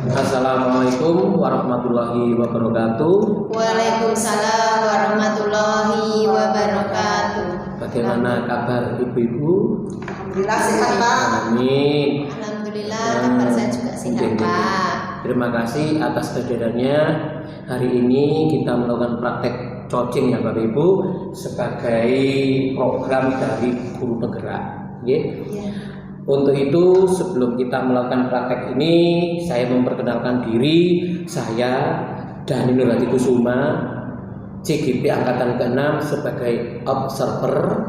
Assalamualaikum warahmatullahi wabarakatuh. Waalaikumsalam warahmatullahi wabarakatuh. Bagaimana kabar ibu-ibu? Alhamdulillah sehat Pak. Amin. Alhamdulillah kabar saya juga sehat Pak. Terima kasih atas kehadirannya. Hari ini kita melakukan praktek coaching ya Bapak Ibu sebagai program dari guru penggerak. Yeah. Untuk itu sebelum kita melakukan praktek ini, saya memperkenalkan diri. Saya Dhani Nur Hadi Kusuma, CGP Angkatan ke-6 sebagai observer.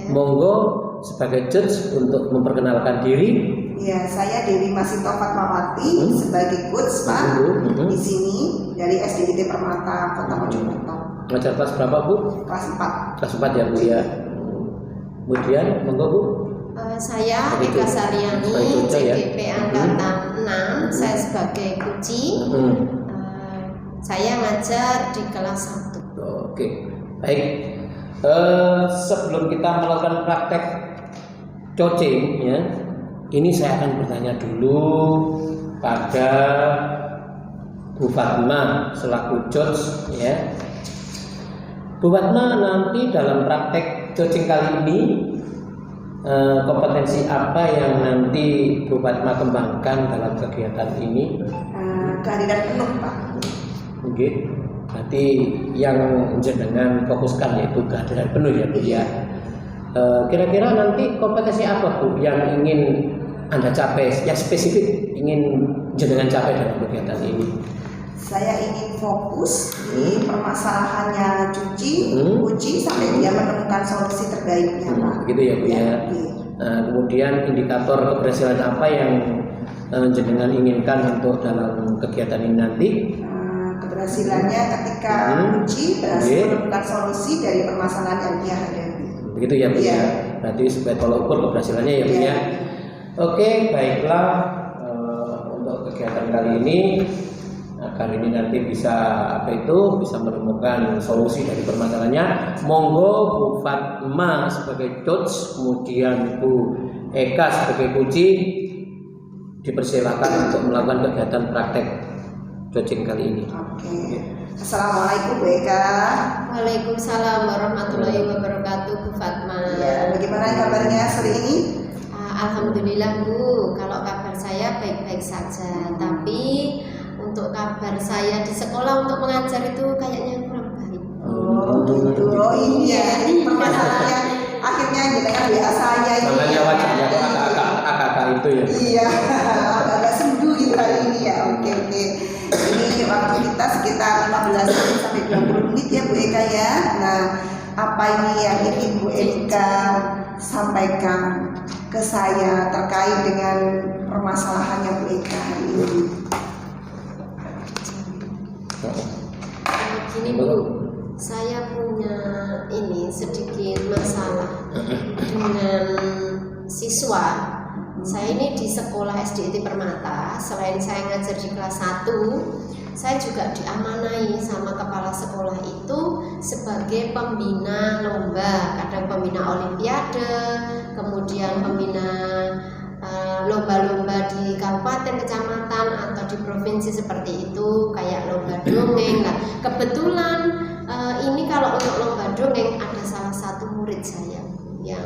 Monggo sebagai judge untuk memperkenalkan diri. Ya, saya Dewi Masito Fatmawati sebagai coach Pak di sini dari SDIT Permata Kota Mojokerto. Ngajar kelas berapa Bu? Kelas 4. Kelas 4 ya Bu ya. Kemudian monggo Bu. Saya Eka Saryani, CGP Angkatan 6. Saya sebagai kuci. Saya ngajar di kelas 1. Oke, baik. Sebelum kita melakukan praktek coaching ya, ini saya akan bertanya dulu pada Bu Fatma selaku coach ya. Bu Fatma, nanti dalam praktek coaching kali ini kompetensi apa yang nanti Bu Fatma kembangkan dalam kegiatan ini? Kehadiran penuh Pak. Oke, berarti yang jenengan fokuskan yaitu kehadiran penuh ya Bu ya. Kira-kira nanti kompetensi apa Bu yang ingin Anda capai, yang spesifik ingin jenengan capai dalam kegiatan ini? Saya ingin fokus di permasalahannya kuci sampai dia menemukan solusi terbaiknya Pak. Begitu ya Bu ya. Kemudian indikator keberhasilan apa yang jenengan inginkan untuk dalam kegiatan ini nanti? Keberhasilannya ketika kuci berhasil menemukan solusi dari permasalahan yang dia hadapi. Begitu ya Bu ya. Berarti sebagai tolak ukur keberhasilannya ya Bu ya. Oke, baiklah, untuk kegiatan kali ini agar ini nanti bisa bisa menemukan solusi dari permasalahannya. Monggo Bu Fatma sebagai coach, kemudian Bu Eka sebagai kunci, dipersilakan untuk melakukan kegiatan praktek coaching kali ini. Oke. Assalamualaikum Bu Eka. Waalaikumsalam warahmatullahi wabarakatuh Bu Fatma. Ya, bagaimana kabarnya sore ini? Alhamdulillah Bu, kalau kabar saya baik-baik saja. Tapi untuk kabar saya di sekolah untuk mengajar itu kayaknya kurang baik. Oh gitu. Oh iya, permasalahannya akhirnya jenengan WA saya ini. Makanya wajahnya kakak itu ya. Iya, agak sendu gitu hari ini ya. Oke. Ini waktu kita sekitar 15 sampai 20 menit ya Bu Eka ya. Nah, apa ini yang ingin Bu Eka sampaikan ke saya terkait dengan permasalahannya Bu Eka hari ini? Gini Bu, saya punya ini sedikit masalah dengan siswa. Saya ini di sekolah SDIT Permata. Selain saya ngajar di kelas 1, saya juga diamanai sama kepala sekolah itu sebagai pembina lomba, kadang pembina olimpiade, kemudian pembina lomba-lomba di kabupaten, kecamatan atau di provinsi seperti itu, kayak lomba dongeng. Nah, kebetulan ini kalau untuk lomba dongeng ada salah satu murid saya yang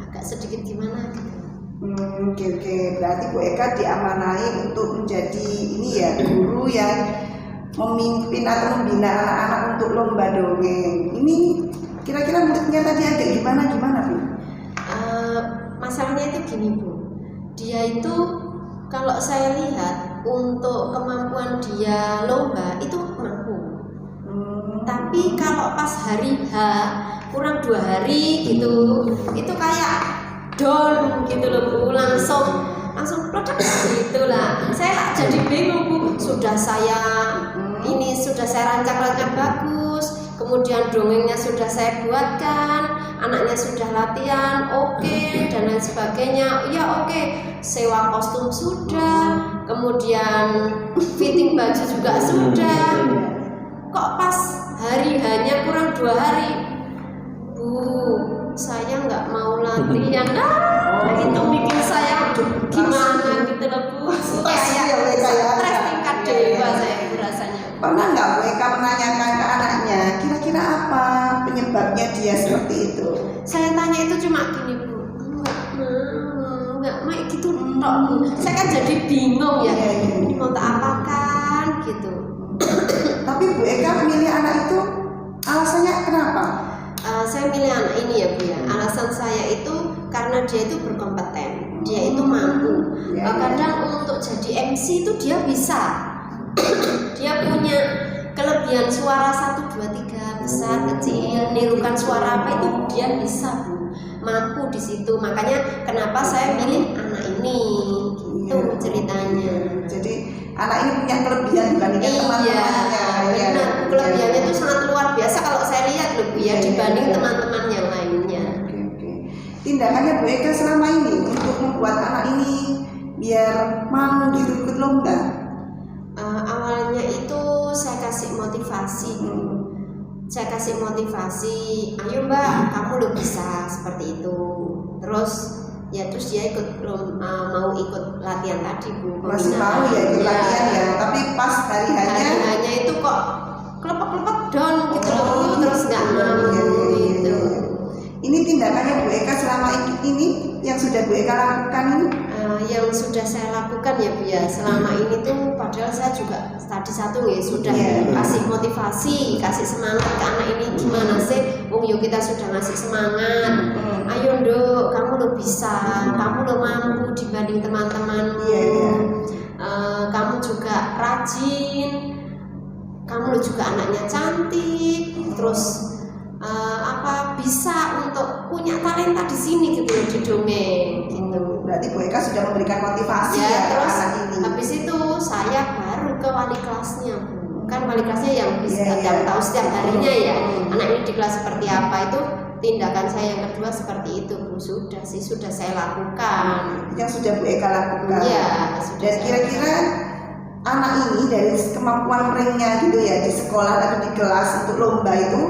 agak sedikit gimana gitu. Oke. Berarti Bu Eka diamanai untuk menjadi ini ya, guru yang memimpin atau membina anak-anak untuk lomba dongeng. Ini kira-kira muridnya tadi agak gimana Bu? Masalahnya itu gini Bu, dia itu kalau saya lihat untuk kemampuan dia lomba itu mampu. Tapi kalau pas hari H kurang 2 hari gitu, itu kayak down gitu loh Bu, langsung produk gitu lah. Saya jadi bingung Bu, sudah saya rancang bagus, kemudian dongengnya sudah saya buatkan, anaknya sudah latihan, oke, dan lain sebagainya. Ya oke, sewa kostum sudah, kemudian fitting baju juga sudah. Kok pas hari hanya kurang 2 hari, Bu, saya nggak mau latihan. Itu bikin saya gimana gitu loh Bu, kayak stres Pernah nggak Bu Eka menanyakan ke anaknya, kira-kira apa penyebabnya dia seperti itu? Saya tanya itu cuma gini Bu, nggak mau gitu tok Bu. Saya kan jadi bingung ya, ini mau tak apakan gitu. Tapi Bu Eka milih anak itu alasannya kenapa? Saya milih anak ini ya Bu ya. Alasan saya itu karena dia itu berkompeten, dia itu mampu. Kadang untuk jadi MC itu dia bisa. Dia punya kelebihan suara 1, 2, 3 besar, kecil, nirukan suara apa itu dia bisa Bu. Mampu di situ. Makanya kenapa saya milih anak ini. Gitu ceritanya. Jadi anak ini punya kelebihan dibandingkan teman-temannya. Benar, kelebihannya itu sangat luar biasa kalau saya lihat loh Bu ya, dibanding teman-teman yang lainnya. Oke. Tindakannya Bu Eka selama ini untuk membuat anak ini biar mau gitu ikut lomba. Awalnya itu saya kasih motivasi. Saya kasih motivasi, ayo Mbak, kamu lo bisa seperti itu. Terus dia ikut mau ikut latihan tadi Bu. Masih mau ya ikut latihan ya, tapi pas hari-harinya itu kok kelepek-kelepek down gitu loh, terus nggak mau gitu. Ini tindakannya Bu Eka selama ini yang sudah Bu Eka lakukan ini? Yang sudah saya lakukan ya Bu ya, selama ini tuh padahal saya juga tadi satu ya sudah kasih motivasi, kasih semangat ke anak ini. Gimana sih, yuk kita sudah ngasih semangat, ayo Dok, kamu lo bisa, kamu lo mampu dibanding teman-temanmu, kamu juga rajin, kamu lo juga anaknya cantik, terus bisa untuk punya talenta di sini gitu loh, di dongeng gitu. Berarti Bu Eka sudah memberikan motivasi ya terus anak ini. Habis itu saya baru ke wali kelasnya Bu. Kan wali kelasnya yang bisa tiap tahu setiap harinya ya anak ini di kelas seperti apa, itu tindakan saya yang kedua seperti itu Bu. Sudah saya lakukan. Yang sudah Bu Eka lakukan. Iya, sudah. Dan kira-kira anak ini dari kemampuan ringnya gitu ya di sekolah atau di kelas untuk lomba itu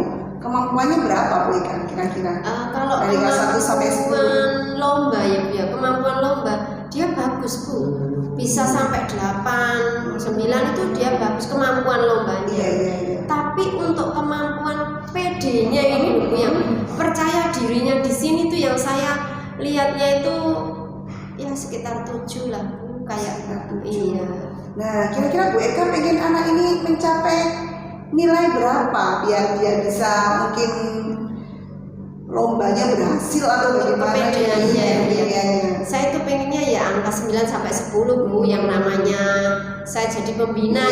kemampuannya berapa Bu Eka kira-kira? Kalau dari kelas 1 sampai 10 lomba ya Bu ya, kemampuan lomba dia bagus Bu, bisa sampai 8, 9 itu dia bagus kemampuan lombanya. Tapi untuk kemampuan PD-nya ini Bu, yang percaya dirinya di sini tuh yang saya lihatnya itu ya sekitar 7 lah Bu, kayak iya. Nah kira-kira Bu Eka pengen anak ini mencapai nilai berapa biar dia bisa mungkin lombanya berhasil atau bagaimana? Saya itu pengennya ya angka 9 sampai 10 Bu, yang namanya saya jadi pembina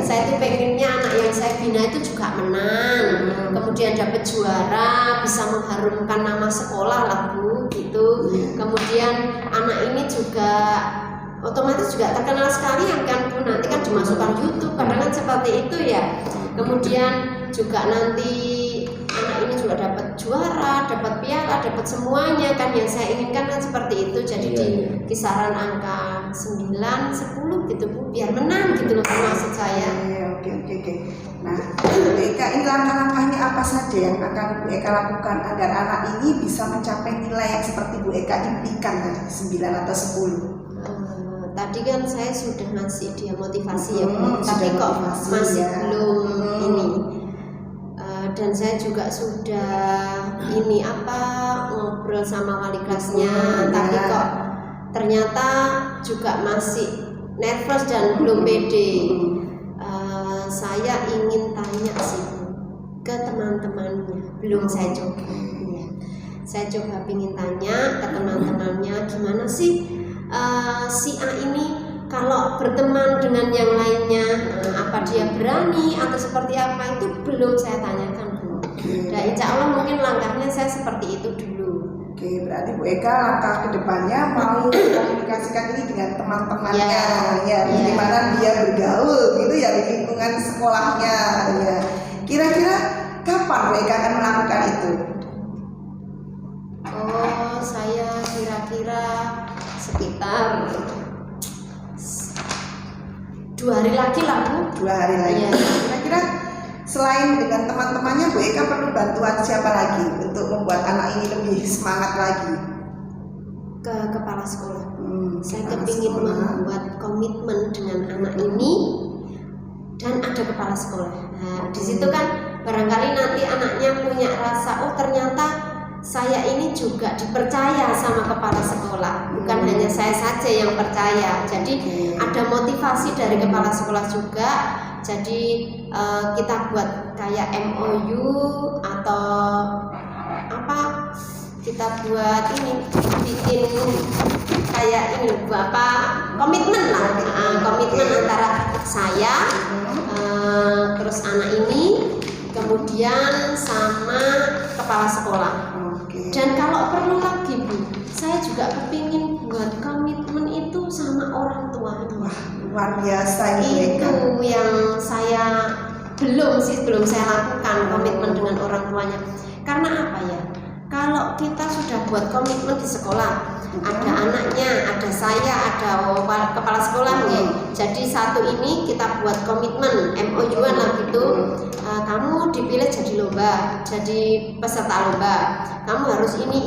Saya itu pengennya anak yang saya bina itu juga menang, kemudian dapat juara, bisa mengharumkan nama sekolah lah Bu gitu. Kemudian anak ini juga otomatis juga terkenal sekali kan Bu, nanti kan dimasukkan YouTube, kadang kan seperti itu ya. Kemudian juga nanti anak ini juga dapat juara, dapat piala, dapat semuanya kan, yang saya inginkan kan seperti itu. Jadi di kisaran angka 9, 10 gitu Bu, biar menang gitu loh maksud saya. Oke. Nah Bu Eka, ini langkah-langkahnya apa saja yang akan Bu Eka lakukan agar anak ini bisa mencapai nilai yang seperti Bu Eka impikan tadi 9 atau 10? Tadi kan saya sudah ngasih dia motivasi ya Bu, tapi kok masih belum ini. Dan saya juga sudah ngobrol sama wali kelasnya, tapi kok ternyata juga masih nervous dan belum pede. Saya ingin tanya sih Bu ke teman-temannya, belum saya coba. Saya coba ingin tanya ke teman-temannya, gimana sih si A ini kalau berteman dengan yang lainnya, apa dia berani atau seperti apa, itu belum saya tanyakan Bu. Dan insya Allah mungkin langkahnya saya seperti itu dulu. Oke, berarti Bu Eka langkah kedepannya mau komunikasikan ini dengan teman-temannya, bagaimana dia bergaul gitu ya di lingkungan sekolahnya. Ya. Kira-kira kapan Bu Eka akan melakukan itu? Saya kira-kira sekitar 2 hari lagi lah Bu. 2 hari lagi. Kira-kira selain dengan teman-temannya, Bu Eka perlu bantuan siapa lagi untuk membuat anak ini lebih semangat lagi? Ke kepala sekolah. Saya kepingin membuat komitmen dengan anak ini dan ada kepala sekolah. Nah, di situ kan barangkali nanti anaknya punya rasa, oh ternyata saya ini juga dipercaya sama kepala sekolah, bukan hanya saya saja yang percaya. Jadi ada motivasi dari kepala sekolah juga. Jadi kita buat kayak MOU atau apa, kita buat ini, bikin kayak ini komitmen lah, komitmen antara saya terus anak ini kemudian sama kepala sekolah. Dan kalau perlu lagi Bu, saya juga kepingin buat komitmen itu sama orang tua. Wah, luar biasa itu yang saya belum saya lakukan, komitmen dengan orang tuanya. Karena apa ya, kalau kita sudah buat komitmen di sekolah, ada anaknya, ada saya, ada kepala sekolah nih. Jadi satu ini kita buat komitmen MOU-an lah gitu. Kamu dipilih jadi lomba, jadi peserta lomba. Kamu harus ini.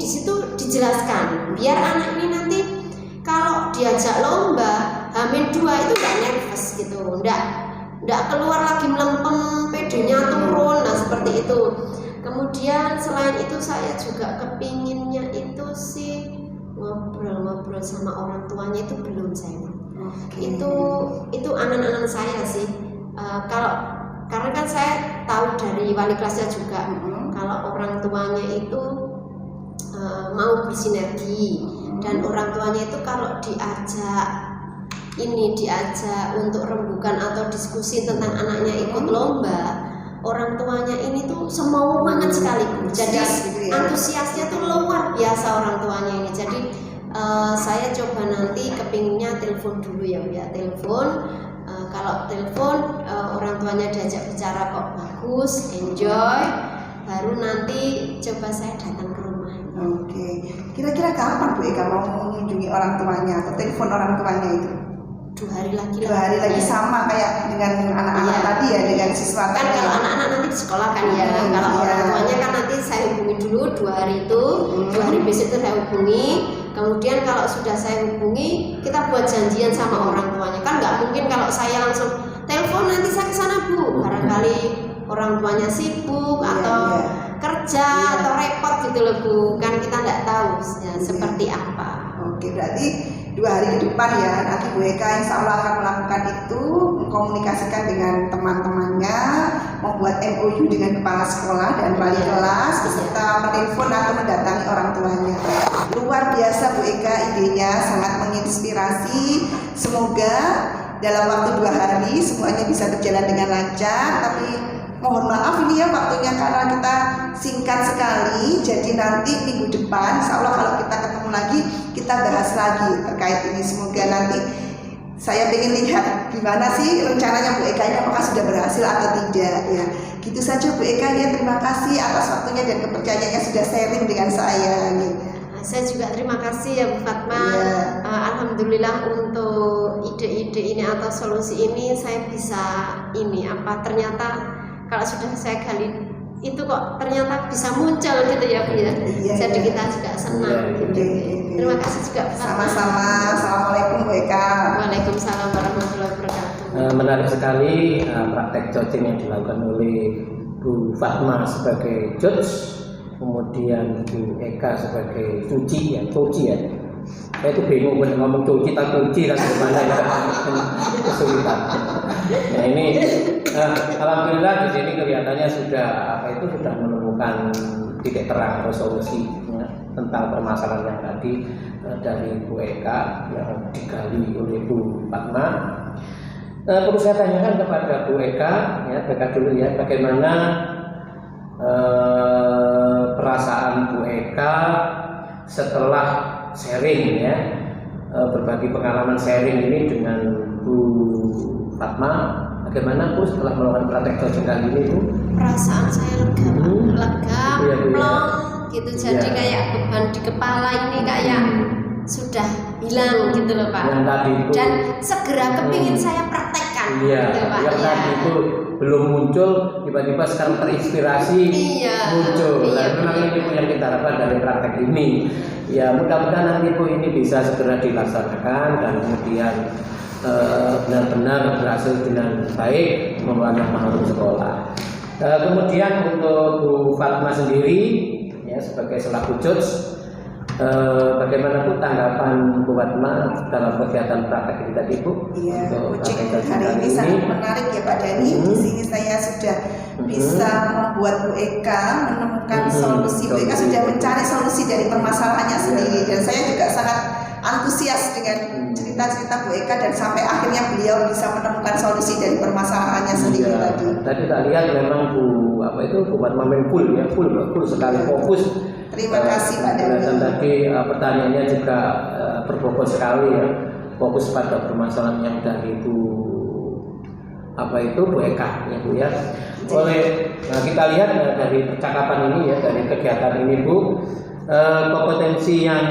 Di situ dijelaskan. Biar anak ini nanti kalau diajak lomba H-2 itu nggak nervous gitu, nggak keluar lagi melempem, pedenya turun, nah seperti itu. Kemudian selain itu saya juga kepinginnya itu sih ngobrol sama orang tuanya itu belum saya. Itu anak-anak saya sih. Karena kan saya tahu dari wali kelasnya juga, kalau orang tuanya itu mau bersinergi, dan orang tuanya itu kalau diajak untuk rembukan atau diskusi tentang anaknya ikut lomba, orang tuanya ini tuh semau banget sekali. Jadi antusiasnya tuh luar biasa orang tuanya ini. Jadi saya coba nanti kepinginnya telepon dulu ya Bu ya, telepon. Kalau telepon orang tuanya diajak bicara kok bagus, enjoy, baru nanti coba saya datang ke rumah. Oke, kira-kira kapan Bu Eka mau mengunjungi orang tuanya atau telepon orang tuanya itu? 2 hari lagi. 2 hari lagi sama kayak dengan anak-anak tadi ya, dengan siswa kan tadi. Kalau anak-anak nanti di sekolah kan ya, kalau orang tuanya kan nanti saya hubungi dulu 2 hari itu, 2 hari besok itu saya hubungi. Kemudian kalau sudah saya hubungi, kita buat janjian sama orang tuanya. Kan nggak mungkin kalau saya langsung telepon nanti saya ke sana Bu, barangkali orang tuanya sibuk atau kerja atau repot gitu loh Bu, kan kita nggak tahu ya, seperti apa. Oke, berarti 2 hari ke depan ya, nanti Bu Eka insya Allah akan melakukan itu, mengkomunikasikan dengan teman-temannya, membuat MOU dengan kepala sekolah dan wali kelas, beserta menelpon atau mendatangi orang tuanya. Luar biasa Bu Eka, idenya sangat menginspirasi. Semoga dalam waktu 2 hari semuanya bisa berjalan dengan lancar. Tapi mohon maaf ini ya waktunya karena kita singkat sekali. Jadi nanti minggu depan insya Allah kalau kita ketemu lagi, kita bahas lagi terkait ini. Semoga nanti saya ingin lihat gimana sih rencananya Bu Eka ini, apakah sudah berhasil atau tidak ya. Gitu saja Bu Eka ya, terima kasih atas waktunya dan kepercayaannya sudah sharing dengan saya nih. Saya juga terima kasih ya Bu Fatma. Alhamdulillah untuk ide-ide ini atau solusi ini saya bisa ternyata kalau sudah saya gali itu kok ternyata bisa muncul gitu ya Bu ya. Jadi kita juga senang gitu. Terima kasih juga Bu Fatma. Sama-sama. Assalamualaikum Bu Eka. Waalaikumsalam warahmatullahi wabarakatuh. Menarik sekali praktek coaching yang dilakukan oleh Bu Fatma sebagai judge, kemudian Bu Eka sebagai coach ya. Saya itu bingung ngomong cuci tak cuci dan gimana ya, kesulitan. Nah ini alhamdulillah di sini kelihatannya sudah menemukan titik terang atau solusi ya, tentang permasalahan yang tadi dari Bu Eka yang digali oleh Bu Fatma. Perlu saya tanyakan kepada Bu Eka dulu ya, bagaimana perasaan Bu Eka setelah sharing ya, berbagi pengalaman sharing ini dengan Bu Fatma. Bagaimana Bu setelah melakukan praktek coaching kali ini Bu? Perasaan saya lega, plong gitu. Jadi kayak beban di kepala ini kayak sudah hilang gitu loh Pak. Yang tadi itu, dan segera kepingin saya praktekkan gitu Pak. Yang tadi itu belum muncul, tiba-tiba sekarang terinspirasi muncul. Dan memang ini Bu yang kita harapkan dari praktek ini. Ya mudah-mudahan nanti Bu ini bisa segera dilaksanakan dan kemudian benar-benar berhasil dengan baik membawa nama harum sekolah. Kemudian untuk Bu Fatma sendiri ya sebagai selaku judge, bagaimana Bu tanggapan Bu Fatma dalam kegiatan praktek ini tadi Bu? Iya, Untuk coaching praktek hari ini sangat menarik ya Pak Dhani. Di sini saya sudah bisa membuat Bu Eka menemukan solusi. Bu Eka sudah mencari solusi dari permasalahannya sendiri, dan saya juga sangat antusias dengan cerita-cerita Bu Eka, dan sampai akhirnya beliau bisa menemukan solusi dari permasalahannya sendiri tadi. Tadi kita lihat memang Bu Fatma full ya, full sekali fokus. Terima kasih Pak Dhani. Dan tadi pertanyaannya juga berbobot sekali ya, fokus pada permasalahan yang dari Bu Eka ya Bu ya. Kita lihat dari percakapan ini ya, dari kegiatan ini Bu, kompetensi yang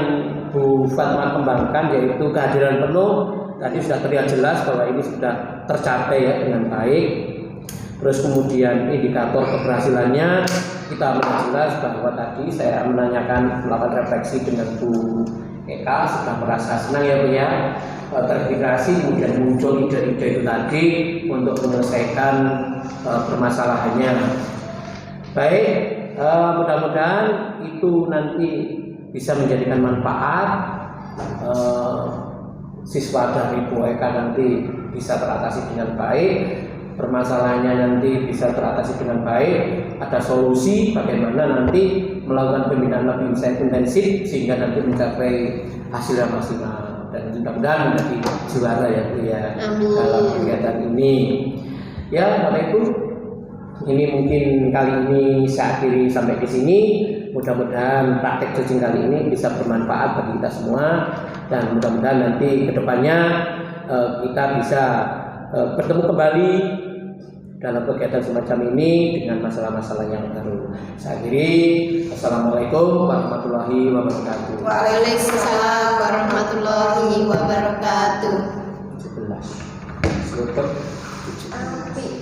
Bu Fatma kembangkan yaitu kehadiran penuh tadi sudah terlihat jelas bahwa ini sudah tercapai ya dengan baik. Terus kemudian indikator keberhasilannya kita melihat jelas bahwa tadi saya melakukan refleksi dengan Bu Eka, sudah merasa senang ya Bu ya, terinspirasi, kemudian muncul ide-ide itu tadi untuk menyelesaikan permasalahannya. Baik, mudah-mudahan itu nanti bisa menjadikan manfaat, siswa dari Bu Eka nanti bisa teratasi dengan baik, permasalahannya nanti bisa teratasi dengan baik, ada solusi bagaimana nanti melakukan pembinaan lebih intensif sehingga nanti mencapai hasil yang maksimal, dan mudah-mudahan menjadi juara ya Bu ya dalam kegiatan ini. Ya Bapak Ibu, ini mungkin kali ini saya akhiri sampai di sini. Mudah-mudahan praktek coaching kali ini bisa bermanfaat bagi kita semua, dan mudah-mudahan nanti kedepannya kita bisa bertemu kembali dalam kegiatan semacam ini dengan masalah-masalah yang baru. Saya akhiri. Assalamualaikum warahmatullahi wabarakatuh. Waalaikumsalam warahmatullahi wabarakatuh. 17.